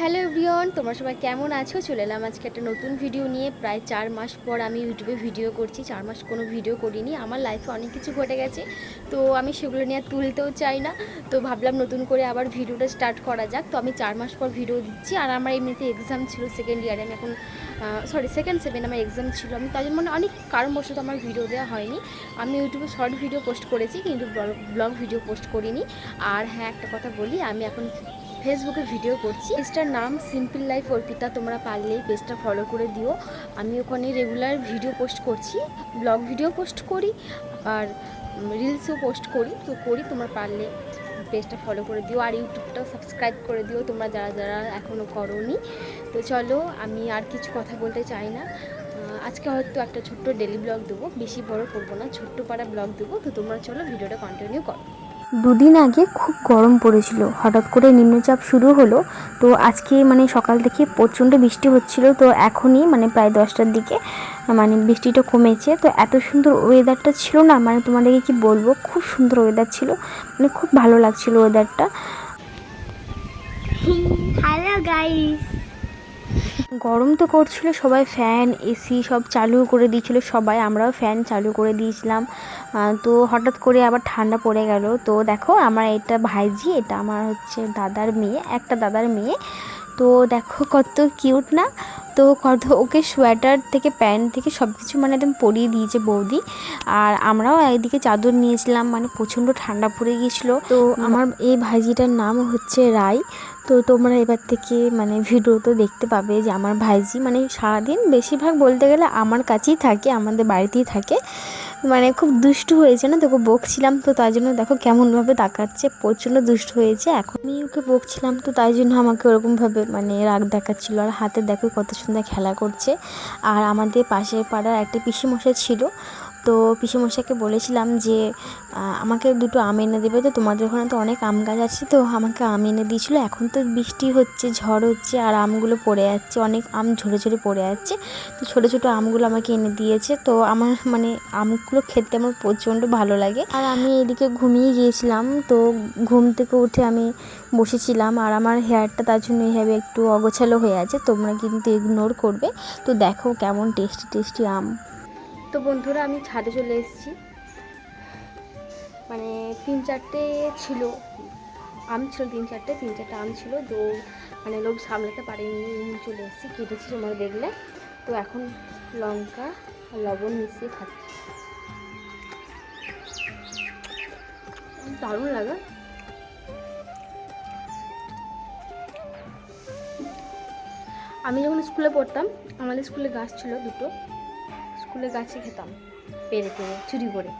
Hello everyone, তোমরা সবাই কেমন আছো? চলে এলাম আজকে একটা নতুন ভিডিও নিয়ে। প্রায় 4 মাস পর আমি ইউটিউবে ভিডিও করছি। 4 মাস কোনো ভিডিও করিনি। আমার লাইফে অনেক কিছু ঘটে গেছে, তো আমি সেগুলো নিয়ে তুলতেও চাই না। তো ভাবলাম নতুন করে আবার ভিডিওটা স্টার্ট করা যাক। তো আমি 4 মাস পর ভিডিও দিচ্ছি। আর আমার এমনিতে এক্সাম ছিল সেকেন্ড ইয়ারে, আমি এখন সেকেন্ড সেভেন আমার এক্সাম ছিল। আমি তাই জন্য মানে অনেক কারণবশত আমার ভিডিও দেওয়া হয়নি। আমি ইউটিউবে শর্ট ভিডিও পোস্ট করেছি, কিন্তু ব্লগ ভিডিও পোস্ট করিনি। আর হ্যাঁ, একটা কথা বলি, আমি এখন ফেসবুকে ভিডিও করছি। পেজটার নাম সিম্পল লাইফ অর্পিতা। তোমরা পারলেই পেজটা ফলো করে দিও। আমি ওখানে রেগুলার ভিডিও পোস্ট করছি, ব্লগ ভিডিও পোস্ট করি, আর রিলসও পোস্ট করি। তোমরা পারলে পেজটা ফলো করে দিও, আর ইউটিউবটাও সাবস্ক্রাইব করে দিও তোমরা যারা যারা এখনও করোনি। তো চলো, আমি আর কিছু কথা বলতে চাই না। আজকে হয়তো একটা ছোট্ট ডেলি ব্লগ দেবো, বেশি বড় করবো না, ছোট্ট পাড়া ব্লগ দেবো। তো তোমরা চলো ভিডিওটা কন্টিনিউ করো। দুদিন আগে খুব গরম পড়েছিল, হঠাৎ করে নিম্নচাপ শুরু হলো। তো আজকে মানে সকাল থেকে প্রচণ্ড বৃষ্টি হচ্ছিল। তো এখনই মানে প্রায় 10টার দিকে মানে বৃষ্টিটা কমেছে। তো এত সুন্দর ওয়েদারটা ছিল না, মানে তোমাদেরকে কি বলবো, খুব সুন্দর ওয়েদার ছিল, মানে খুব ভালো লাগছিল ওয়েদারটা। Hello guys. গরম তো করছিল, সবাই ফ্যান এসি সব চালু করে দিয়েছিল সবাই, আমরাও ফ্যান চালু করে দিয়েছিলাম। তো হঠাৎ করে আবার ঠান্ডা পড়ে গেল। তো দেখো, আমার এটা ভাইজি, এটা আমার হচ্ছে দাদার মেয়ে, একটা দাদার মেয়ে। তো দেখো কত কিউট না। তো কত ওকে সোয়েটার থেকে প্যান্ট থেকে সব কিছু মানে একদম পরিয়ে দিয়েছে বৌদি। আর আমরাও একদিকে চাদর নিয়েছিলাম, মানে প্রচণ্ড ঠান্ডা পড়ে গিয়েছিলো। তো আমার এই ভাইজিটার নাম হচ্ছে রাই। তো তোমরা এবার থেকে মানে ভিডিওতে দেখতে পাবে যে আমার ভাইজি মানে সারাদিন বেশিরভাগ বলতে গেলে আমার কাছেই থাকে, আমাদের বাড়িতেই থাকে। মানে খুব দুষ্টু হয়েছে না, তোকে বকছিলাম তো তাই জন্য দেখো কেমনভাবে তাকাচ্ছে, প্রচণ্ড দুষ্টু হয়েছে। এখন আমি ওকে বকছিলাম তো তাই জন্য আমাকে ওরকমভাবে মানে রাগ দেখাচ্ছিলো। আর হাতে দেখো কত সুন্দর খেলা করছে। আর আমাদের পাশের পাড়ার একটা পিসিমশাই ছিল, তো পিসিমশাইকে বলেছিলাম যে আমাকে দুটো আম এনে দেবে। তো তোমাদের ওখানে তো অনেক আম গাছ আছে, তো আমাকে আম এনে দিয়েছিলো। এখন তো বৃষ্টি হচ্ছে, ঝড় হচ্ছে, আর আমগুলো পড়ে যাচ্ছে, অনেক আম ঝরে ঝরে পড়ে যাচ্ছে। তো ছোটো ছোটো আমগুলো আমাকে এনে দিয়েছে। তো আমার মানে আমগুলো খেতে আমার প্রচণ্ড ভালো লাগে। আর আমি এদিকে ঘুমিয়ে গিয়েছিলাম, তো ঘুম থেকে উঠে আমি বসেছিলাম। আর আমার হেয়ারটা তার জন্য এইভাবে একটু অগোছালো হয়ে আছে, তোমরা কিন্তু ইগনোর করবে। তো দেখো কেমন টেস্টি টেস্টি আম। তো বন্ধুরা, আমি ছাদে চলে এসেছি। মানে 3-4টে ছিল আম, ছিল 3-4টে আম ছিল। তো মানে লোভ সামলাতে পারিনি, চলে এসেছি, কেটেছি তোমরা দেখলে। তো এখন লঙ্কা আর লবণ মিশিয়ে খাচ্ছি, দারুণ লাগে। আমি যখন স্কুলে পড়তাম, আমাদের স্কুলে গাছ ছিল দুটো, স্কুলে গাছে খেতাম পেরে পেরে চুরি করে।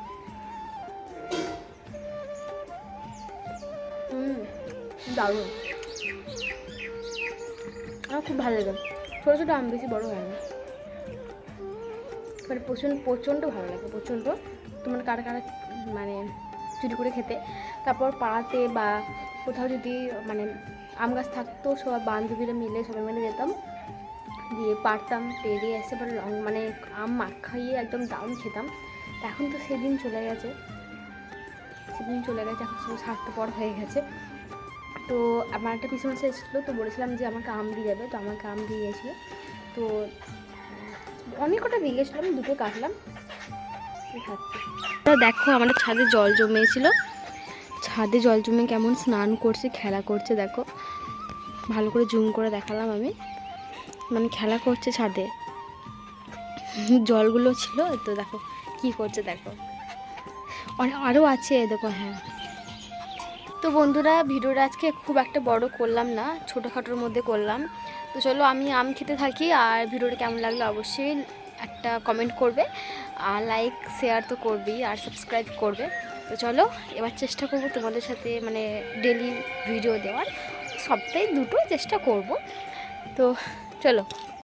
দারুণ, আমার খুব ভালো লাগে। ছোটো ছোটো আম, বেশি বড় হয় না, মানে প্রচণ্ড ভালো লাগে, প্রচণ্ড। তোমার কারা কারা মানে চুরি করে খেতে? তারপর পাড়াতে বা কোথাও যদি মানে আম গাছ থাকতো, সবাই বান্ধবীরা মিলে সবাই মিলে যেতাম, দিয়ে পারতাম, পেরিয়ে এসে পরে মানে আম মাখাইয়ে একদম দারুণ খেতাম। এখন তো সেদিন চলে গেছে, এখন সব স্বার্থপর হয়ে গেছে। তো আমার একটা পিছনে এসেছিলো, তো বলেছিলাম যে আমাকে আম দিয়ে যাবে, তো আমাকে আম দিয়ে গেছিলো। তো অনেক কটা দিয়ে গেছিলো, আমি দুটো কাটলাম, খাচ্ছি। দেখো, আমাদের ছাদে জল জমেছিল, ছাদে জল জমে কেমন স্নান করছে, খেলা করছে। দেখো, ভালো করে জুম করে দেখালাম আমি, মানে খেলা করছে ছাদে, জলগুলো ছিল। তো দেখো কি করছে, দেখো আরও আছে, দেখো। হ্যাঁ, তো বন্ধুরা, ভিডিওটা আজকে খুব একটা বড় করলাম না, ছোটোখাটোর মধ্যে করলাম। তো চলো, আমি আম খেতে থাকি। আর ভিডিওটা কেমন লাগলো অবশ্যই একটা কমেন্ট করবে, আর লাইক শেয়ার তো করবেই, আর সাবস্ক্রাইব করবে। তো চলো, এবার চেষ্টা করব তোমাদের সাথে মানে ডেলি ভিডিও দেওয়ার, সপ্তাহে 2টো চেষ্টা করব। তো চলো।